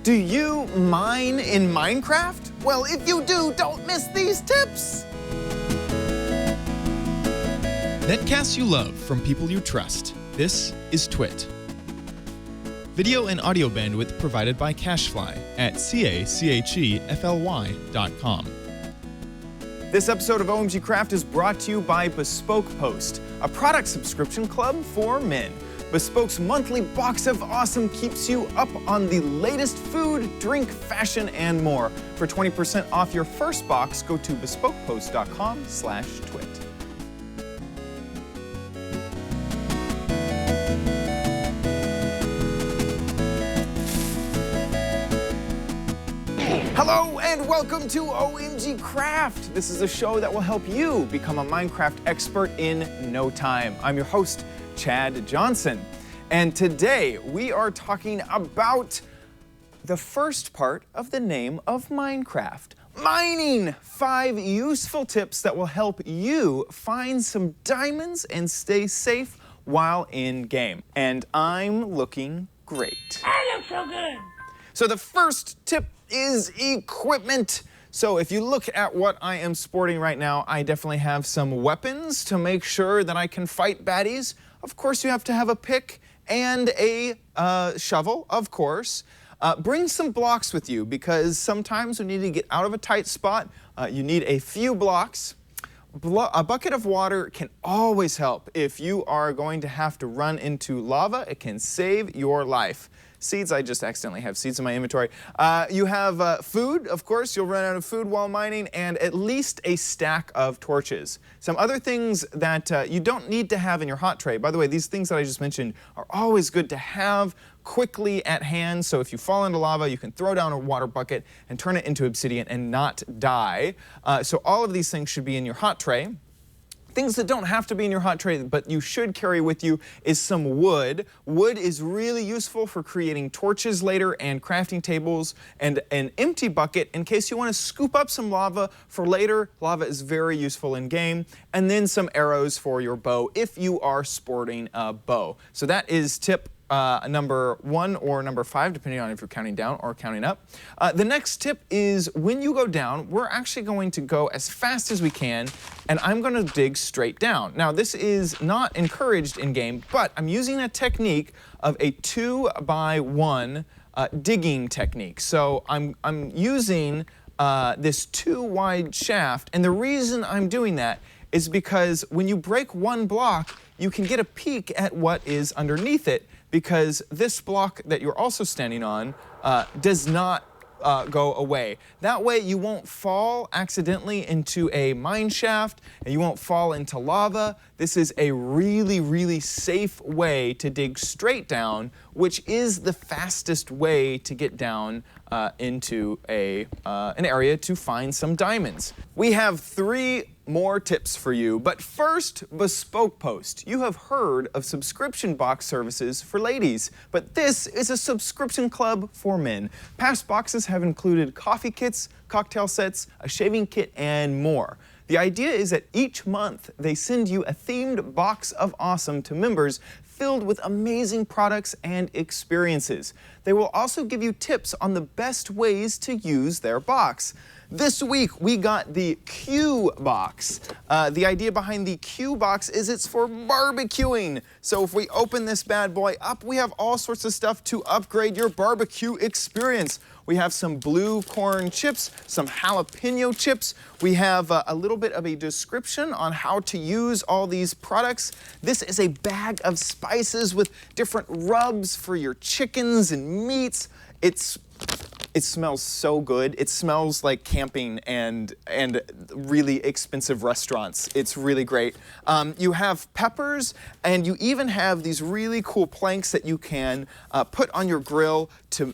Do you mine in Minecraft? Well, if you do, don't miss these tips. Netcasts you love from people you trust. This is Twit. Video and audio bandwidth provided by Cashfly at cachefly.com. This episode of OMGcraft is brought to you by Bespoke Post, a product subscription club for men. Bespoke's monthly box of awesome keeps you up on the latest food, drink, fashion, and more. For 20% off your first box, go to bespokepost.com/twit. Hello and welcome to OMGcraft. This is a show that will help you become a Minecraft expert in no time. I'm your host, Chad Johnson. And today we are talking about the first part of the name of Minecraft. Mining! 5 useful tips that will help you find some diamonds and stay safe while in game. And I'm looking great. I look so good! So the first tip is equipment. So if you look at what I am sporting right now, I definitely have some weapons to make sure that I can fight baddies. Of course, you have to have a pick and a shovel, of course. Bring some blocks with you because sometimes you need to get out of a tight spot. You need a few blocks. A bucket of water can always help. If you are going to have to run into lava, it can save your life. Seeds, I just accidentally have seeds in my inventory. You have food, of course, you'll run out of food while mining, and at least a stack of torches. Some other things that you don't need to have in your hot tray. By the way, these things that I just mentioned are always good to have quickly at hand, so if you fall into lava, you can throw down a water bucket and turn it into obsidian and not die. So all of these things should be in your hot tray. Things that don't have to be in your hot tray, but you should carry with you is some wood. Wood is really useful for creating torches later and crafting tables, and an empty bucket in case you want to scoop up some lava for later. Lava is very useful in game. And then some arrows for your bow if you are sporting a bow. So that is tip number 1 or number 5, depending on if you're counting down or counting up. The next tip is when you go down, we're actually going to go as fast as we can, and I'm going to dig straight down. Now, this is not encouraged in game, but I'm using a technique of a 2x1 digging technique. So I'm using this 2-wide shaft, and the reason I'm doing that is because when you break one block, you can get a peek at what is underneath it, because this block that you're also standing on does not go away. That way you won't fall accidentally into a mine shaft and you won't fall into lava. This is a really, really safe way to dig straight down, which is the fastest way to get down into an area to find some diamonds. We have 3 more tips for you, but first, Bespoke Post. You have heard of subscription box services for ladies, but this is a subscription club for men. Past boxes have included coffee kits, cocktail sets, a shaving kit, and more. The idea is that each month they send you a themed box of awesome to members filled with amazing products and experiences. They will also give you tips on the best ways to use their box. This week, we got the Q box. The idea behind the Q box is it's for barbecuing. So if we open this bad boy up, we have all sorts of stuff to upgrade your barbecue experience. We have some blue corn chips, some jalapeno chips. We have a little bit of a description on how to use all these products. This is a bag of spices with different rubs for your chickens and meats. It smells so good. It smells like camping and really expensive restaurants. It's really great. You have peppers, and you even have these really cool planks that you can put on your grill to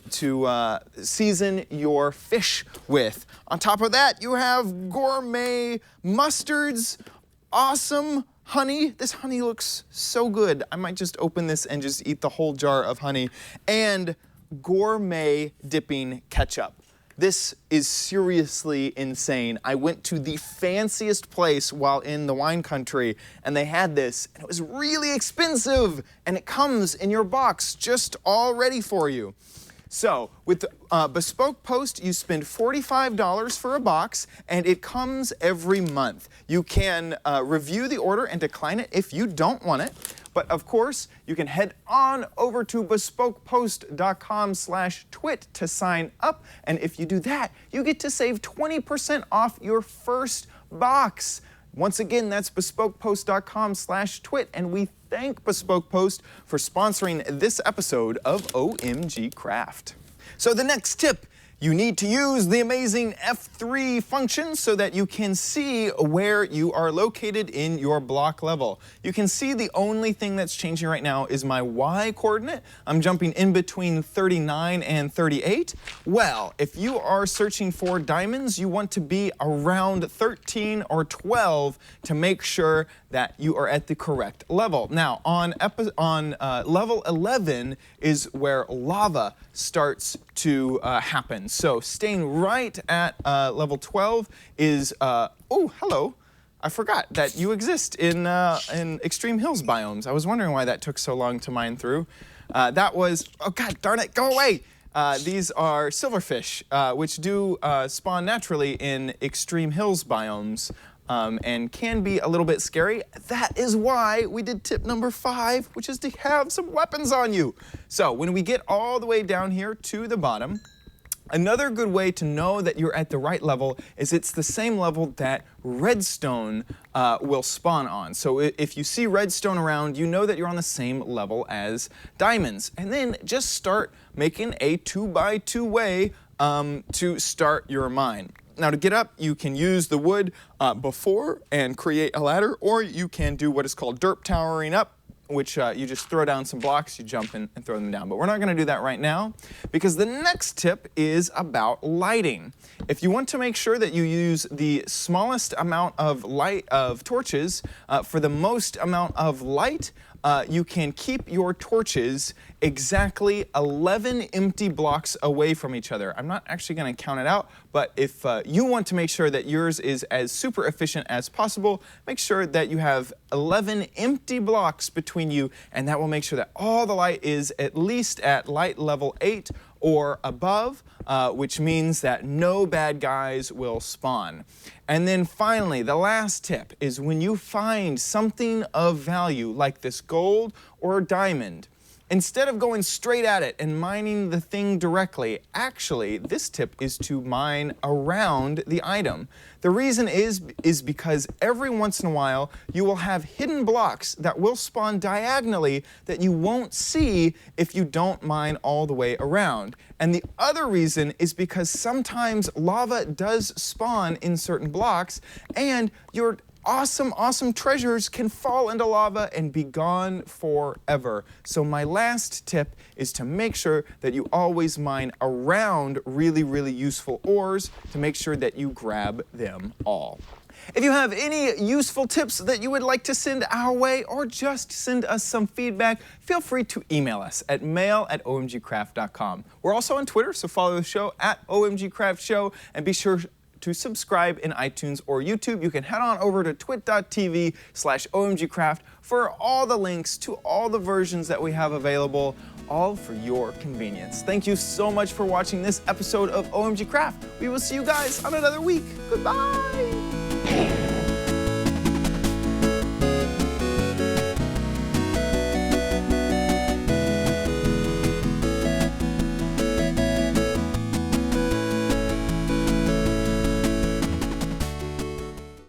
season your fish with. On top of that, you have gourmet mustards, awesome honey. This honey looks so good. I might just open this and just eat the whole jar of honey. And gourmet dipping ketchup. This is seriously insane. I went to the fanciest place while in the wine country, and they had this, and it was really expensive, and it comes in your box just all ready for you. So with Bespoke Post, you spend $45 for a box, and it comes every month. You can review the order and decline it if you don't want it. But of course, you can head on over to bespokepost.com/twit to sign up. And if you do that, you get to save 20% off your first box. Once again, that's bespokepost.com/twit. And we thank Bespoke Post for sponsoring this episode of OMG Craft. So the next tip, you need to use the amazing F3 function so that you can see where you are located in your block level. You can see the only thing that's changing right now is my Y coordinate. I'm jumping in between 39 and 38. Well, if you are searching for diamonds, you want to be around 13 or 12 to make sure that you are at the correct level. Now, on level 11 is where lava starts to happen. So staying right at level 12 is, oh, hello. I forgot that you exist in extreme hills biomes. I was wondering why that took so long to mine through. That was, oh god darn it, go away. These are silverfish, which do spawn naturally in extreme hills biomes. And can be a little bit scary. That is why we did tip number 5, which is to have some weapons on you. So when we get all the way down here to the bottom, another good way to know that you're at the right level is it's the same level that redstone will spawn on. So if you see redstone around, you know that you're on the same level as diamonds. And then just start making a 2x2 way to start your mine. Now to get up, you can use the wood before and create a ladder, or you can do what is called derp towering up, which you just throw down some blocks, you jump in and throw them down. But we're not gonna do that right now because the next tip is about lighting. If you want to make sure that you use the smallest amount of torches for the most amount of light, you can keep your torches exactly 11 empty blocks away from each other. I'm not actually going to count it out, but if you want to make sure that yours is as super efficient as possible, make sure that you have 11 empty blocks between you, and that will make sure that all the light is at least at light level 8 or above, which means that no bad guys will spawn. And then finally, the last tip is when you find something of value like this gold or diamond, instead of going straight at it and mining the thing directly, actually, this tip is to mine around the item. The reason is because every once in a while, you will have hidden blocks that will spawn diagonally that you won't see if you don't mine all the way around. And the other reason is because sometimes lava does spawn in certain blocks, and your awesome treasures can fall into lava and be gone forever. So my last tip is to make sure that you always mine around really useful ores to make sure that you grab them all. If you have any useful tips that you would like to send our way or just send us some feedback, feel free to email us at mail@omgcraft.com. We're also on Twitter, so follow the show at OMGcraftShow and be sure to subscribe in iTunes or YouTube. You can head on over to twit.tv/OMGcraft for all the links to all the versions that we have available, all for your convenience. Thank you so much for watching this episode of OMG Craft. We will see you guys on another week. Goodbye.